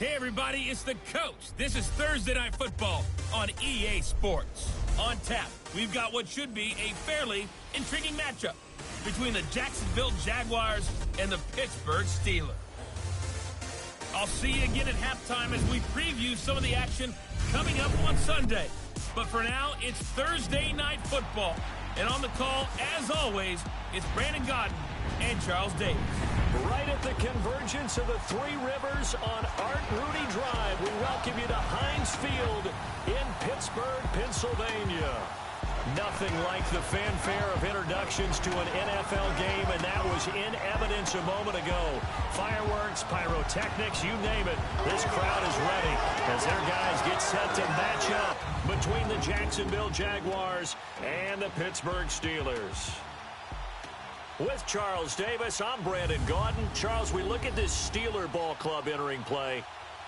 Hey everybody, it's the coach. This is Thursday Night Football on EA Sports. On tap, we've got what should be a fairly intriguing matchup between the Jacksonville Jaguars and the Pittsburgh Steelers. I'll see you again at halftime as we preview some of the action coming up on Sunday. But for now, it's Thursday Night Football. And on the call, as always, it's Brandon Gaudin and Charles Davis. Right at the convergence of the Three Rivers on Art Rooney Drive, we welcome you to Heinz Field in Pittsburgh, Pennsylvania. Nothing like the fanfare of introductions to an NFL game, and that was in evidence a moment ago. Fireworks, pyrotechnics, you name it. This crowd is ready as their guys get set to match up between the Jacksonville Jaguars and the Pittsburgh Steelers. With Charles Davis, I'm Brandon Gaudin. Charles, we look at this Steeler ball club entering play,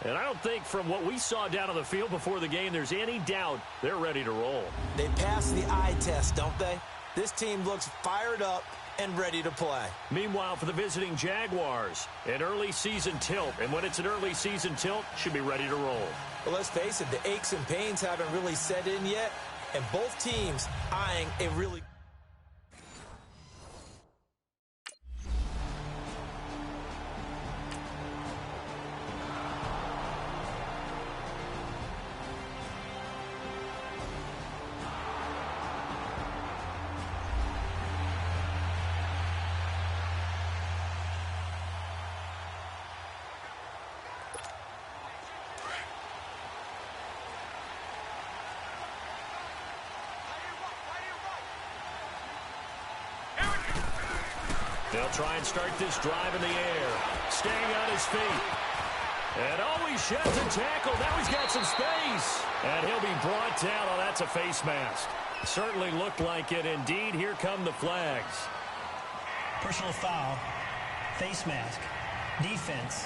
and I don't think from what we saw down on the field before the game there's any doubt they're ready to roll. They pass the eye test, don't they? This team looks fired up and ready to play. Meanwhile, for the visiting Jaguars, an early season tilt, and when it's an early season tilt, should be ready to roll. Well, let's face it, the aches and pains haven't really set in yet, and both teams eyeing a really... They'll try and start this drive in the air. Staying on his feet. And he sheds a tackle. Now he's got some space. And he'll be brought down. Oh, that's a face mask. Certainly looked like it. Indeed, here come the flags. Personal foul. Face mask. Defense.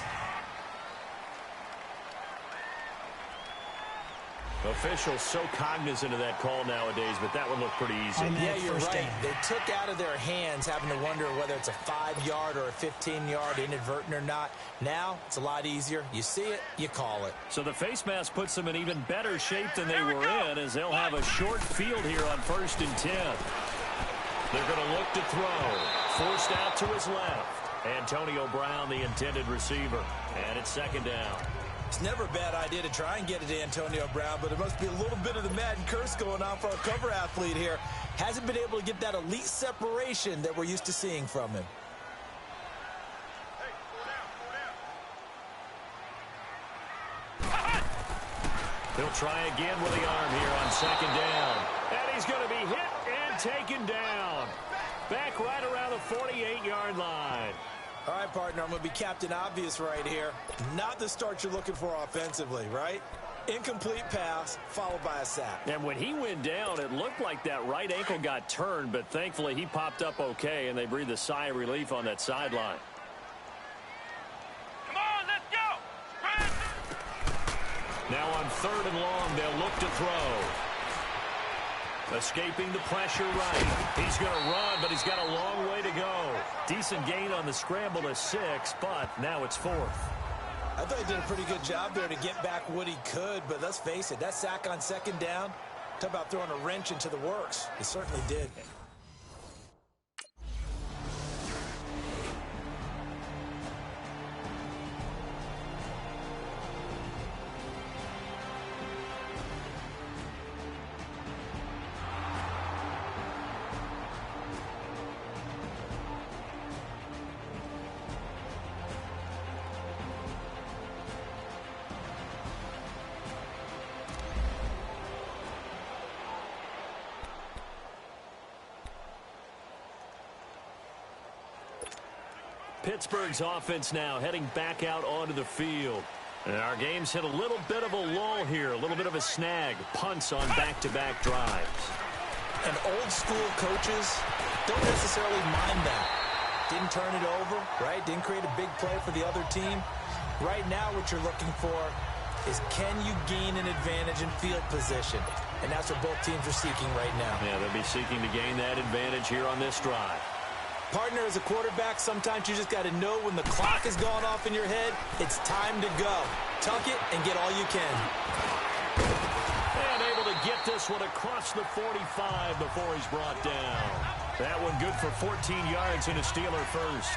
Officials so cognizant of that call nowadays, but that one looked pretty easy. Yeah, you're right. They took out of their hands having to wonder whether it's a 5-yard or a 15-yard, inadvertent or not. Now, it's a lot easier. You see it, you call it. So the face mask puts them in even better shape than they were in, as they'll have a short field here on 1st and 10. They're going to look to throw. Forced out to his left. Antonio Brown, the intended receiver. And it's 2nd down. It's never a bad idea to try and get it to Antonio Brown, but there must be a little bit of the Madden curse going on for our cover athlete here. Hasn't been able to get that elite separation that we're used to seeing from him. He'll try again with the arm here on 2nd down. And he's going to be hit and taken down. Back right around the 48-yard line. All right, partner, I'm going to be Captain Obvious right here. Not the start you're looking for offensively, right? Incomplete pass, followed by a sack. And when he went down, it looked like that right ankle got turned, but thankfully he popped up okay, and they breathed a sigh of relief on that sideline. Come on, let's go! Now on 3rd and long, they'll look to throw. Escaping the pressure right. He's going to run, but he's got a long way to go. Decent gain on the scramble to 6, but now it's 4th. I thought he did a pretty good job there to get back what he could, but let's face it, that sack on 2nd down, talk about throwing a wrench into the works. He certainly did. Pittsburgh's offense now heading back out onto the field. And our game's hit a little bit of a lull here, a little bit of a snag. Punts on back-to-back drives. And old-school coaches don't necessarily mind that. Didn't turn it over, right? Didn't create a big play for the other team. Right now what you're looking for is can you gain an advantage in field position? And that's what both teams are seeking right now. Yeah, they'll be seeking to gain that advantage here on this drive. Partner, as a quarterback, sometimes you just got to know when the clock has gone off in your head, it's time to go. Tuck it and get all you can. And able to get this one across the 45 before he's brought down. That one good for 14 yards and a Steeler first.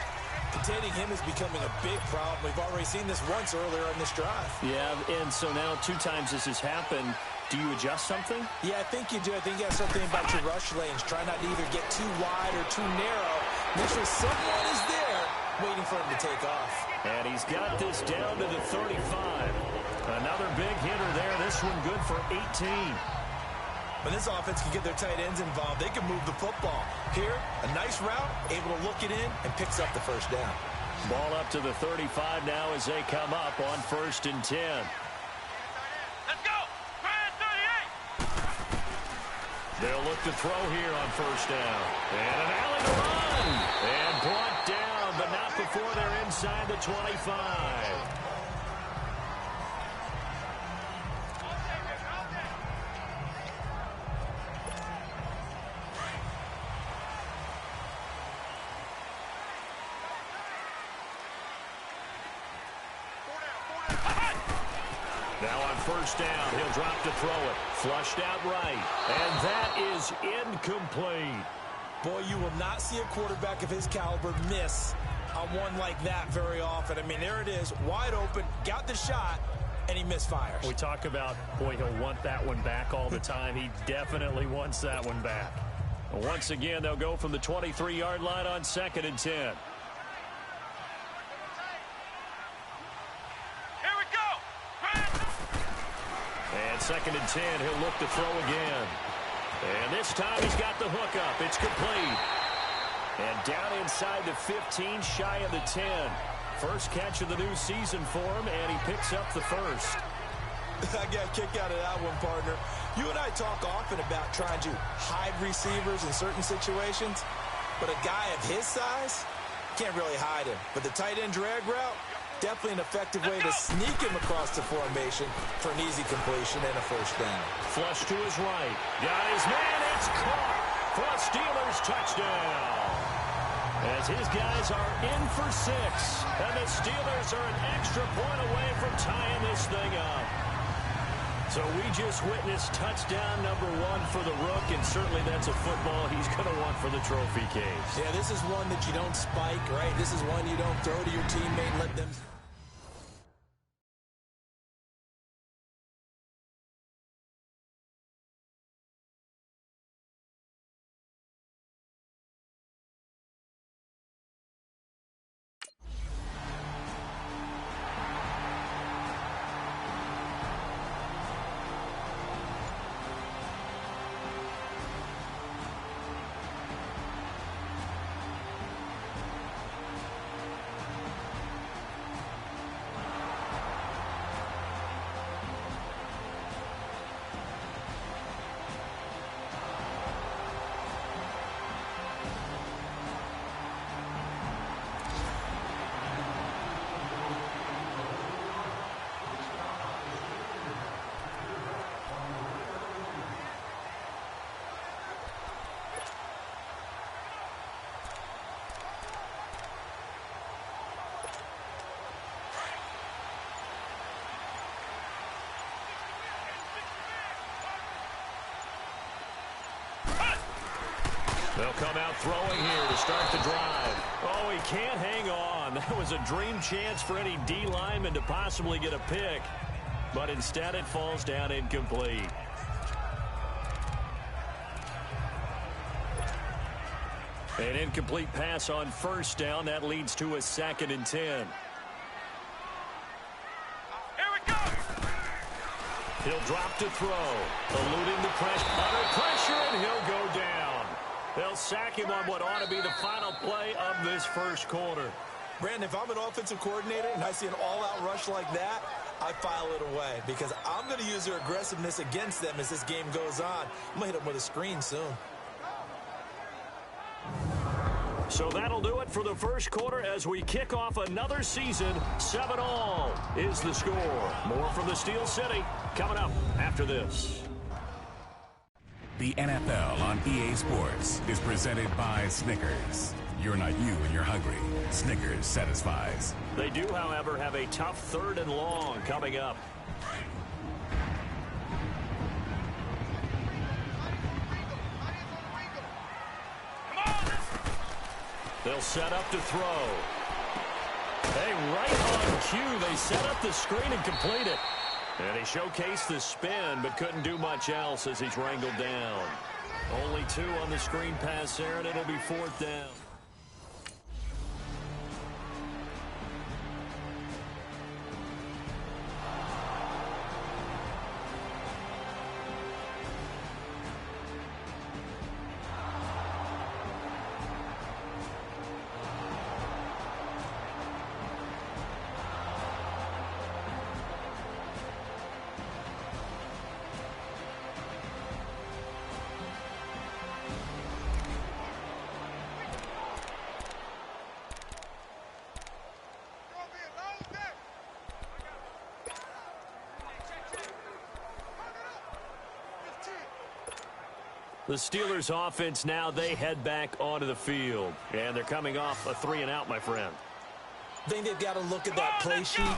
Containing him is becoming a big problem. We've already seen this once earlier in this drive. Yeah, and so now 2 times this has happened. Do you adjust something? Yeah, I think you do. I think you have something about your rush lanes. Try not to either get too wide or too narrow. Make sure someone is there waiting for him to take off. And he's got this down to the 35. Another big hitter there. This one good for 18. When this offense can get their tight ends involved, they can move the football. Here, a nice route, able to look it in, and picks up the first down. Ball up to the 35 now as they come up on 1st and 10. Let's go! 38! They'll look to throw here on 1st down. And an alley to run. And brought down, but not before they're inside the 25. Now on 1st down, he'll drop to throw it. Flushed out right. And that is incomplete. Boy, you will not see a quarterback of his caliber miss on one like that very often. I mean, there it is, wide open, got the shot, and he misfires. We talk about, boy, he'll want that one back all the time. He definitely wants that one back. Once again, they'll go from the 23-yard line on 2nd and 10. And 2nd and 10, he'll look to throw again. And this time he's got the hook up. It's complete. And down inside the 15, shy of the 10. First catch of the new season for him, and he picks up the first. I got a kick out of that one, partner. You and I talk often about trying to hide receivers in certain situations, but a guy of his size can't really hide him. But the tight end drag route, definitely an effective way to sneak him across the formation for an easy completion and a first down. Flush to his right. Got his man. It's caught for a Steelers touchdown. As his guys are in for 6. And the Steelers are an extra point away from tying this thing up. So we just witnessed touchdown number 1 for the Rook, and certainly that's a football he's going to want for the trophy case. Yeah, this is one that you don't spike, right? This is one you don't throw to your teammate and let them... They'll come out throwing here to start the drive. Oh, he can't hang on. That was a dream chance for any D lineman to possibly get a pick. But instead it falls down incomplete. An incomplete pass on 1st down. That leads to a 2nd and 10. Here we go! He'll drop to throw. Eluding the pressure. Under pressure, and he'll go down. They'll sack him on what ought to be the final play of this first quarter. Brandon, if I'm an offensive coordinator and I see an all-out rush like that, I file it away because I'm going to use their aggressiveness against them as this game goes on. I'm going to hit them with a screen soon. So that'll do it for the first quarter as we kick off another season. 7-all is the score. More from the Steel City coming up after this. The NFL on EA Sports is presented by Snickers. You're not you when you're hungry. Snickers satisfies. They do, however, have a tough 3rd and long coming up. They'll set up to throw. Hey, right on cue, they set up the screen and complete it. And he showcased the spin, but couldn't do much else as he's wrangled down. Only 2 on the screen pass there, and it'll be 4th down. The Steelers offense now, they head back onto the field. And they're coming off a 3-and-out, my friend. I think they've got to look at that play sheet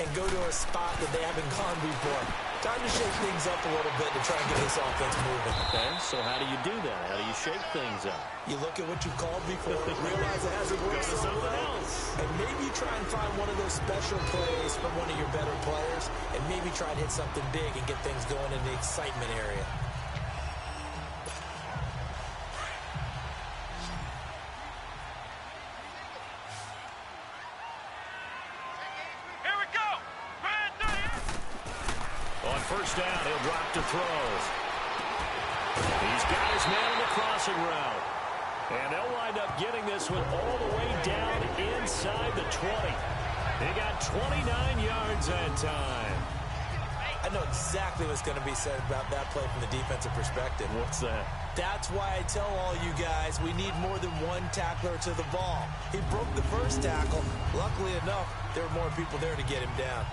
and go to a spot that they haven't gone before. Time to shake things up a little bit to try and get this offense moving. Okay, so how do you do that? How do you shake things up? You look at what you've called before, realize it hasn't worked somewhere else. And maybe you try and find one of those special plays from one of your better players, and maybe try and hit something big and get things going in the excitement area. First down, he'll drop to throw. He's got his man on the crossing route. And they'll wind up getting this one all the way down inside the 20. They got 29 yards that time. I know exactly what's going to be said about that play from the defensive perspective. What's that? That's why I tell all you guys we need more than one tackler to the ball. He broke the first tackle. Luckily enough, there were more people there to get him down.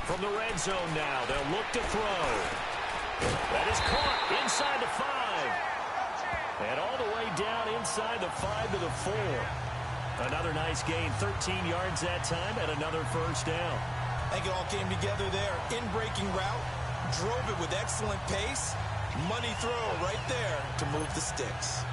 From the red zone now, they'll look to throw. That is caught inside the 5. And all the way down inside the 5 to the 4. Another nice gain, 13 yards that time, and another first down. I think it all came together there. In-breaking route, drove it with excellent pace. Money throw right there to move the sticks.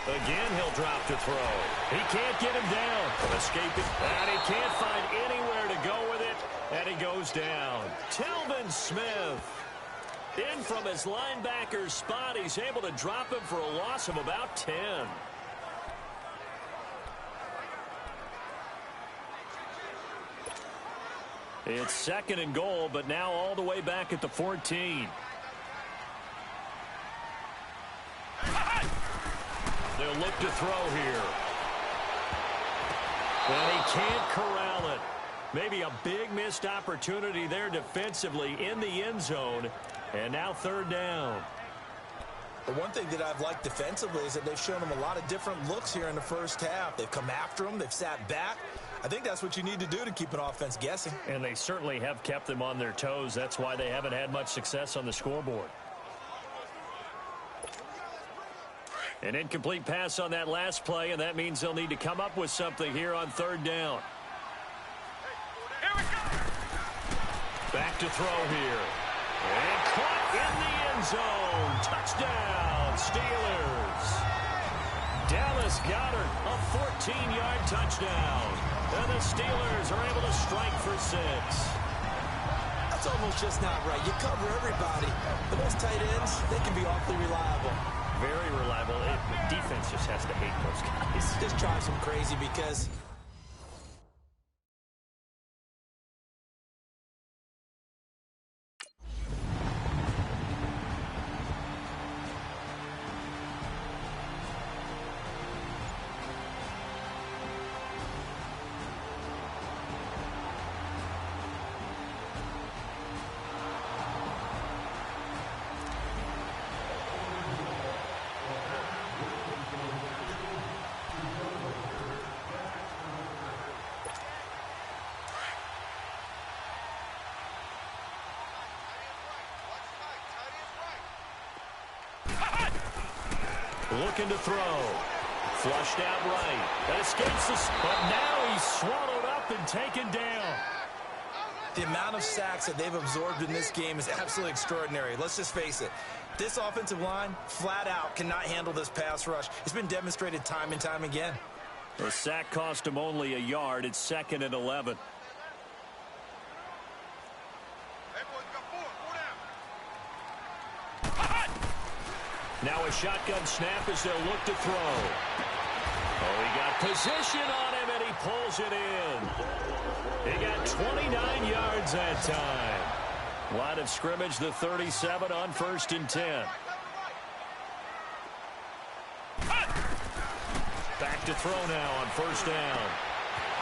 Again, he'll drop to throw. He can't get him down. Escaping. And he can't find anywhere to go with it. And he goes down. Telvin Smith. In from his linebacker spot. He's able to drop him for a loss of about 10. It's 2nd and goal, but now all the way back at the 14. They'll look to throw here. And he can't corral it. Maybe a big missed opportunity there defensively in the end zone. And now 3rd down. The one thing that I've liked defensively is that they've shown him a lot of different looks here in the first half. They've come after him. They've sat back. I think that's what you need to do to keep an offense guessing. And they certainly have kept them on their toes. That's why they haven't had much success on the scoreboard. An incomplete pass on that last play, and that means they'll need to come up with something here on 3rd down. Back to throw here. And caught in the end zone. Touchdown, Steelers. Dallas Goedert, a 14-yard touchdown. And the Steelers are able to strike for 6. That's almost just not right. You cover everybody, but those tight ends, they can be awfully reliable. Very reliable. Defense just has to hate those guys. Just drives them crazy because... Looking to throw. Flushed out right. That escapes us, but now he's swallowed up and taken down. The amount of sacks that they've absorbed in this game is absolutely extraordinary. Let's just face it. This offensive line, flat out, cannot handle this pass rush. It's been demonstrated time and time again. The sack cost him only a yard. It's 2nd and 11. Now a shotgun snap as they'll look to throw. Oh, he got position on him, and he pulls it in. He got 29 yards that time. Line of scrimmage, the 37 on 1st and 10. Back to throw now on 1st down.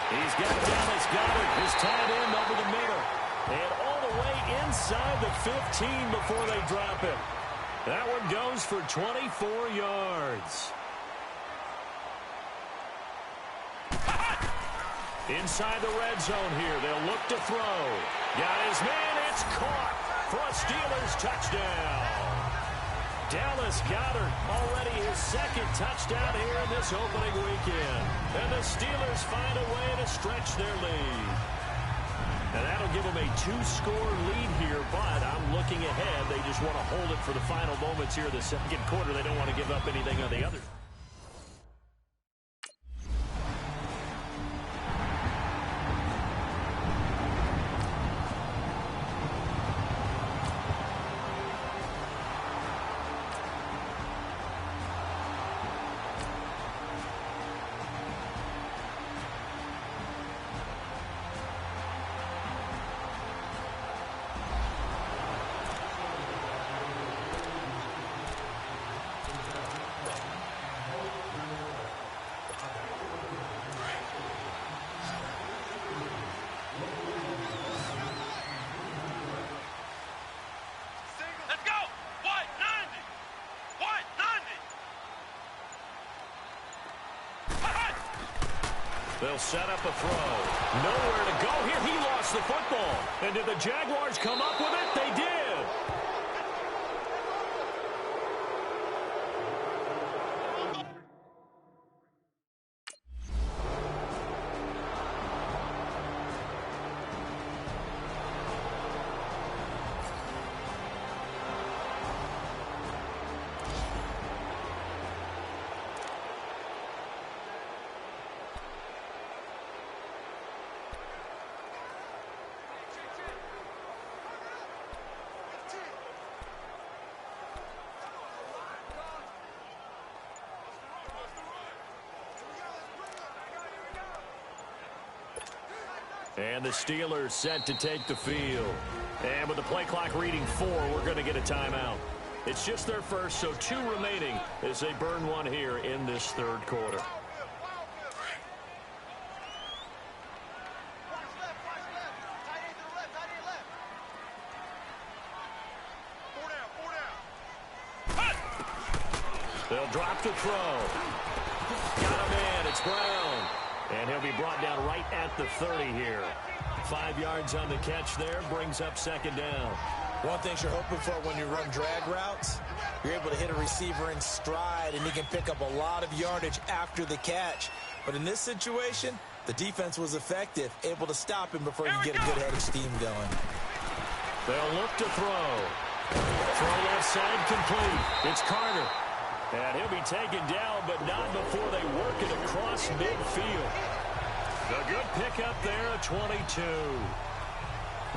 He's got Dallas Goedert, his tight end over the middle. And all the way inside the 15 before they drop him. That one goes for 24 yards. Inside the red zone here. They'll look to throw. Got his man. It's caught for a Steelers touchdown. Dallas Goedert already his 2nd touchdown here in this opening weekend. And the Steelers find a way to stretch their lead. And that'll give them a 2-score lead here, but I'm looking ahead. They just want to hold it for the final moments here in the 2nd quarter. They don't want to give up anything on the other. They'll set up a throw. Nowhere to go here. He lost the football. And did the Jaguars come up with it? They did. And the Steelers set to take the field. And with the play clock reading 4, we're going to get a timeout. It's just their first, so 2 remaining as they burn one here in this 3rd quarter. They'll drop to throw. Got a man. It's Brown. And he'll be brought down right at the 30 here. 5 yards on the catch there. Brings up 2nd down. One thing you're hoping for when you run drag routes, you're able to hit a receiver in stride, and he can pick up a lot of yardage after the catch. But in this situation, the defense was effective, able to stop him before he could get a good head of steam going. They'll look to throw. Throw left side complete. It's Carter. And he'll be taken down, but not before they work it across midfield. A good pickup there at 22.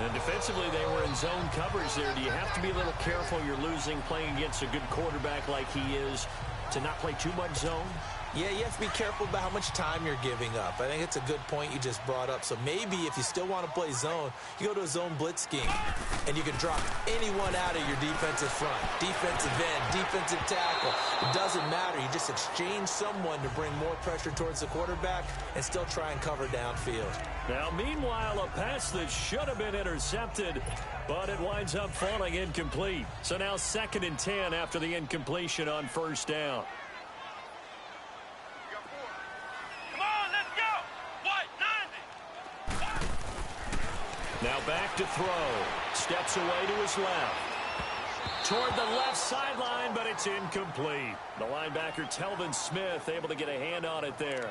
And defensively, they were in zone coverage there. Do you have to be a little careful? You're losing playing against a good quarterback like he is to not play too much zone? Yeah, you have to be careful about how much time you're giving up. I think it's a good point you just brought up. So maybe if you still want to play zone, you go to a zone blitz scheme, and you can drop anyone out of your defensive front, defensive end, defensive tackle. It doesn't matter. You just exchange someone to bring more pressure towards the quarterback and still try and cover downfield. Now, meanwhile, a pass that should have been intercepted, but it winds up falling incomplete. So now 2nd and 10 after the incompletion on 1st down. Now back to throw. Steps away to his left. Toward the left sideline, but it's incomplete. The linebacker, Telvin Smith, able to get a hand on it there.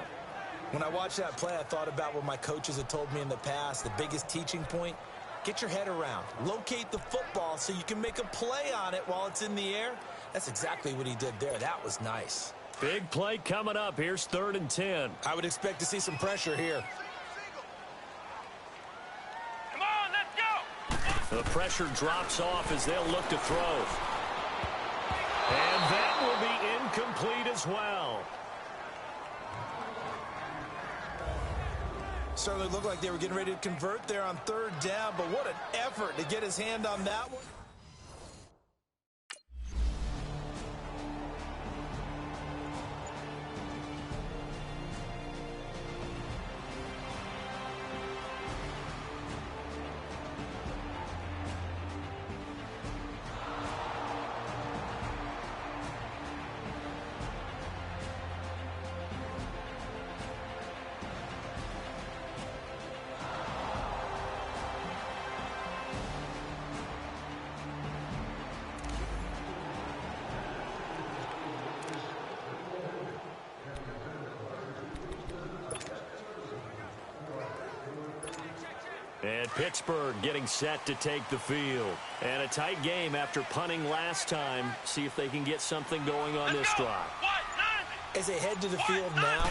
When I watched that play, I thought about what my coaches had told me in the past. The biggest teaching point, get your head around. Locate the football so you can make a play on it while it's in the air. That's exactly what he did there. That was nice. Big play coming up. Here's 3rd and 10. I would expect to see some pressure here. The pressure drops off as they'll look to throw. And that will be incomplete as well. Certainly looked like they were getting ready to convert there on 3rd down, but what an effort to get his hand on that one. And Pittsburgh getting set to take the field. And a tight game after punting last time. See if they can get something going on this drive. As they head to the field now,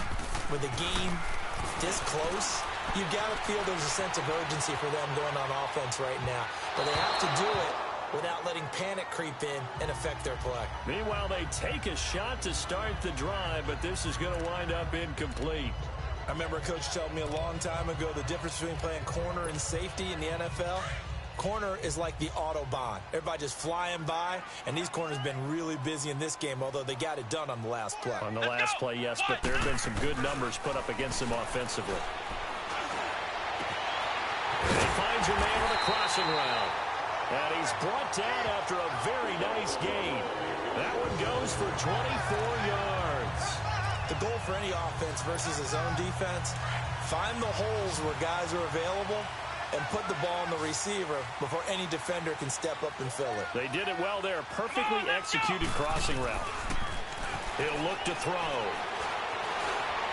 with the game this close, you've got to feel there's a sense of urgency for them going on offense right now. But they have to do it without letting panic creep in and affect their play. Meanwhile, they take a shot to start the drive, but this is going to wind up incomplete. I remember a coach told me a long time ago the difference between playing corner and safety in the NFL. Corner is like the Autobahn. Everybody just flying by, and these corners have been really busy in this game, although they got it done on the last play. On the last play, yes, but there have been some good numbers put up against them offensively. And he finds a man on the crossing route. And he's brought down after a very nice gain. That one goes for 24 yards. The goal for any offense versus his own defense, find the holes where guys are available and put the ball on the receiver before any defender can step up and fill it. They did it well there. Perfectly executed crossing route. He'll look to throw.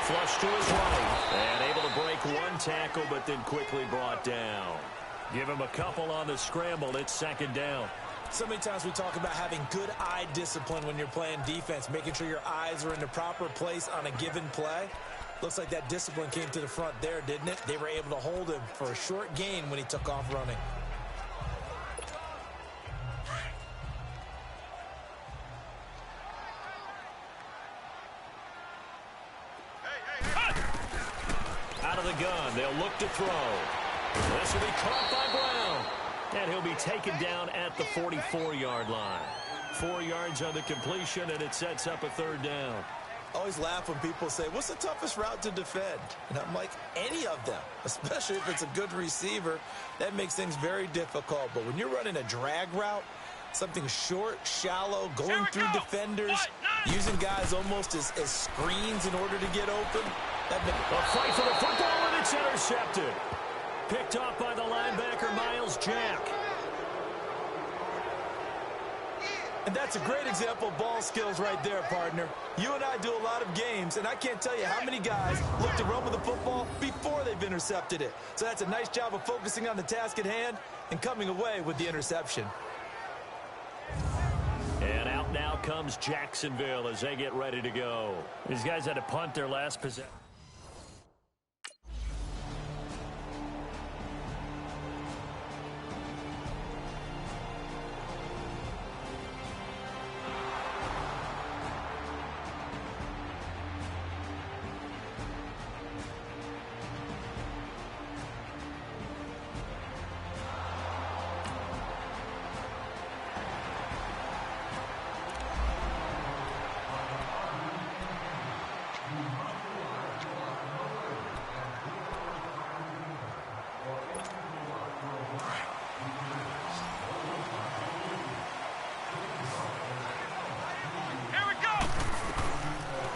Flush to his right. And able to break one tackle, but then quickly brought down. Give him a couple on the scramble. It's 2nd down. So many times we talk about having good eye discipline when you're playing defense, making sure your eyes are in the proper place on a given play. Looks like that discipline came to the front there, didn't it? They were able to hold him for a short gain when he took off running. Out of the gun, they'll look to throw. This will be caught by Brown. And he'll be taken down at the 44-yard line. 4 yards on the completion, and it sets up a 3rd down. I always laugh when people say, what's the toughest route to defend? And I'm like, any of them, especially if it's a good receiver. That makes things very difficult. But when you're running a drag route, something short, shallow, going through defenders, using guys almost as screens in order to get open. A fight for the football, and it's intercepted. Picked off by the linebacker, Miles Jack. And that's a great example of ball skills right there, partner. You and I do a lot of games, and I can't tell you how many guys look to run with the football before they've intercepted it. So that's a nice job of focusing on the task at hand and coming away with the interception. And out now comes Jacksonville as they get ready to go. These guys had to punt their last possession.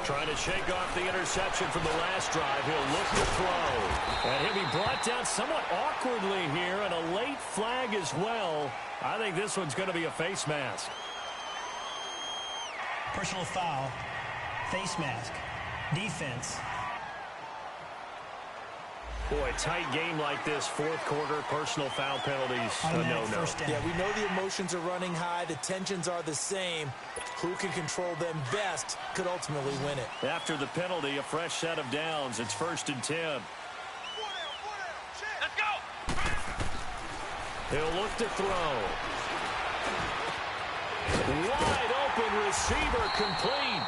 Trying to shake off the interception from the last drive. He'll look to throw. And he'll be brought down somewhat awkwardly here, and a late flag as well. I think this one's going to be a face mask. Personal foul, face mask, defense. Boy, tight game like this, fourth quarter, personal foul penalties. No. Yeah, we know the emotions are running high. The tensions are the same. Who can control them best could ultimately win it. After the penalty, a fresh set of downs. It's 1st and 10. Let's go! He'll look to throw. Wide open receiver complete.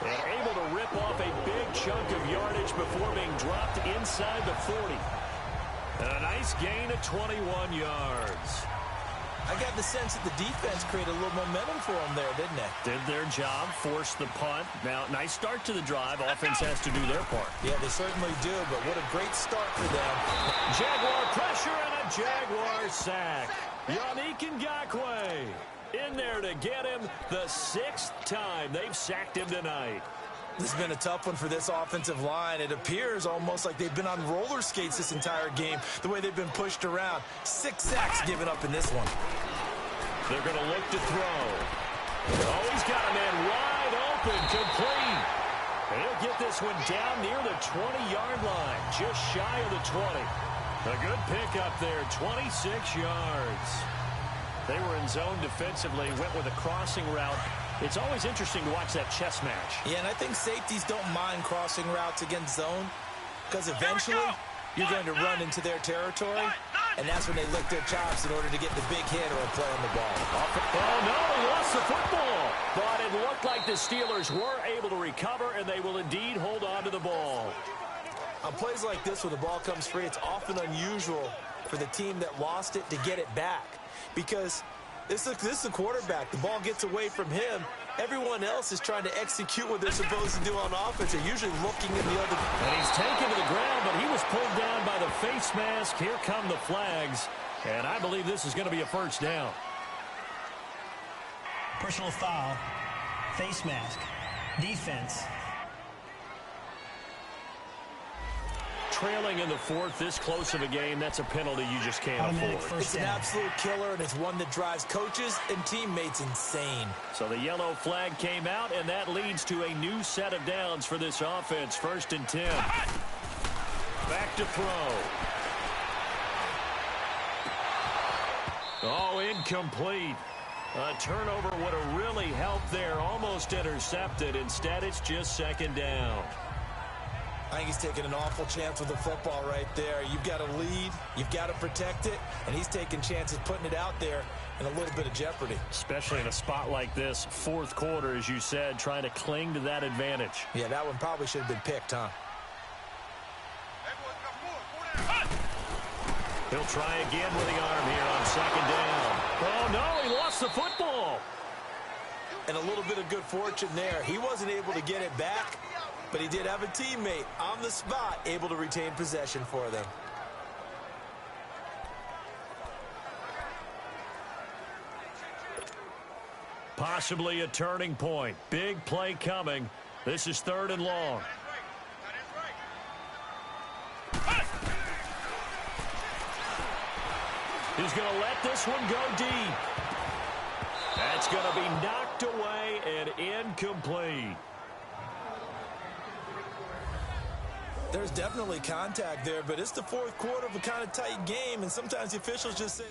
And able to rip off a big chunk of yardage before being dropped inside the 40. And a nice gain of 21 yards. I got the sense that the defense created a little momentum for them there, didn't it? Did their job, forced the punt. Now, nice start to the drive. Offense has to do their part. Yeah, they certainly do, but what a great start for them. Jaguar pressure and a Jaguar sack. Yannick Ngakoue in there to get him the 6th time they've sacked him tonight. This has been a tough one for this offensive line. It appears almost like they've been on roller skates this entire game, the way they've been pushed around. 6 sacks given up in this one. They're going to look to throw. Oh, he's got a man wide open, complete. And he'll get this one down near the 20-yard line, just shy of the 20. A good pickup there, 26 yards. They were in zone defensively, went with a crossing route. It's always interesting to watch that chess match. Yeah, and I think safeties don't mind crossing routes against zone because eventually you're going to run into their territory, and that's when they lick their chops in order to get the big hit or a play on the ball. Oh, no, he lost the football. But it looked like the Steelers were able to recover, and they will indeed hold on to the ball. On plays like this, when the ball comes free, it's often unusual for the team that lost it to get it back. Because this is a quarterback. The ball gets away from him. Everyone else is trying to execute what they're supposed to do on offense. They're usually looking in the other. And he's taken to the ground, but he was pulled down by the face mask. Here come the flags. And I believe this is going to be a first down. Personal foul, face mask, defense. Trailing in the 4th, this close of a game, that's a penalty you just can't afford. It's an absolute killer, and it's one that drives coaches and teammates insane. So the yellow flag came out, and that leads to a new set of downs for this offense. 1st and 10. Back to throw. Oh, incomplete. A turnover would have really helped there. Almost intercepted. Instead, it's just 2nd down. I think he's taking an awful chance with the football right there. You've got to lead, you've got to protect it, and he's taking chances putting it out there in a little bit of jeopardy. Especially in a spot like this, 4th quarter, as you said, trying to cling to that advantage. Yeah, that one probably should have been picked, huh? He'll try again with the arm here on 2nd down. Oh, no, he lost the football. And a little bit of good fortune there. He wasn't able to get it back, but he did have a teammate on the spot able to retain possession for them. Possibly a turning point. Big play coming. This is 3rd and long. He's going to let this one go deep. That's going to be knocked away and incomplete. There's definitely contact there, but it's the 4th quarter of a kind of tight game, and sometimes the officials just say...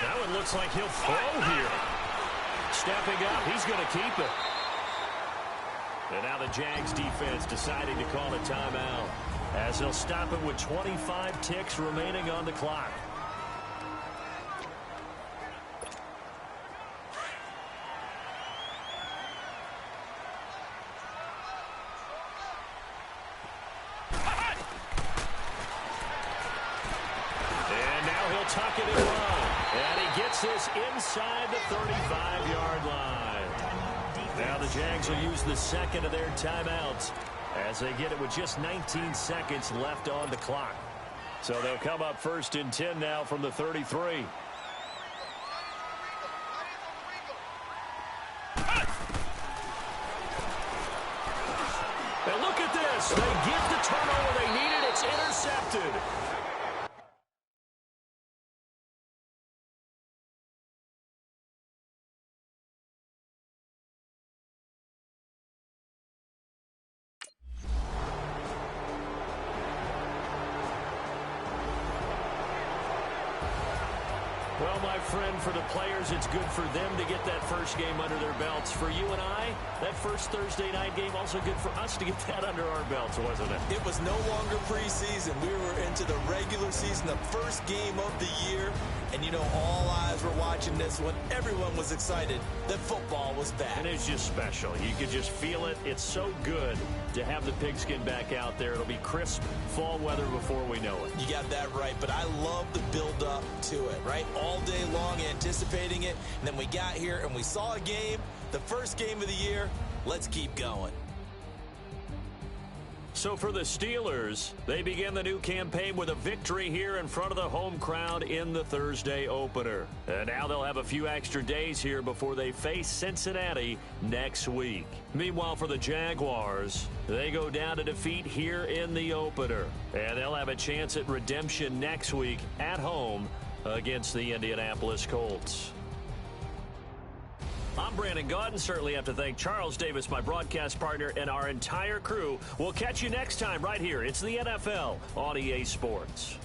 Now it looks like he'll throw here. Stepping up, he's going to keep it. And now the Jags defense deciding to call a timeout as they'll stop it with 25 ticks remaining on the clock. And now he'll tuck it and run. And he gets this inside the 35-yard line. Now the Jags will use the second of their timeouts as they get it with just 19 seconds left on the clock. So they'll come up 1st and 10 now from the 33. And look at this. They get the turnover they needed. It's intercepted. Well, my friend, for the players, it's good for them to get that first game under their belts. For you and I, that first Thursday night game, also good for us to get that under our belts, wasn't it? It was no longer preseason. We were into the regular season, the first game of the year. And, you know, all eyes were watching this one. Everyone was excited that football was back. And it's just special. You could just feel it. It's so good to have the pigskin back out there. It'll be crisp fall weather before we know it. You got that right, but I love the build-up to it, right? All day long anticipating it, and then we got here and we saw a game, the first game of the year. Let's keep going. So for the Steelers, they begin the new campaign with a victory here in front of the home crowd in the Thursday opener. And now they'll have a few extra days here before they face Cincinnati next week. Meanwhile, for the Jaguars, they go down to defeat here in the opener. And they'll have a chance at redemption next week at home against the Indianapolis Colts. I'm Brandon Gaudin. Certainly have to thank Charles Davis, my broadcast partner, and our entire crew. We'll catch you next time right here. It's the NFL on EA Sports.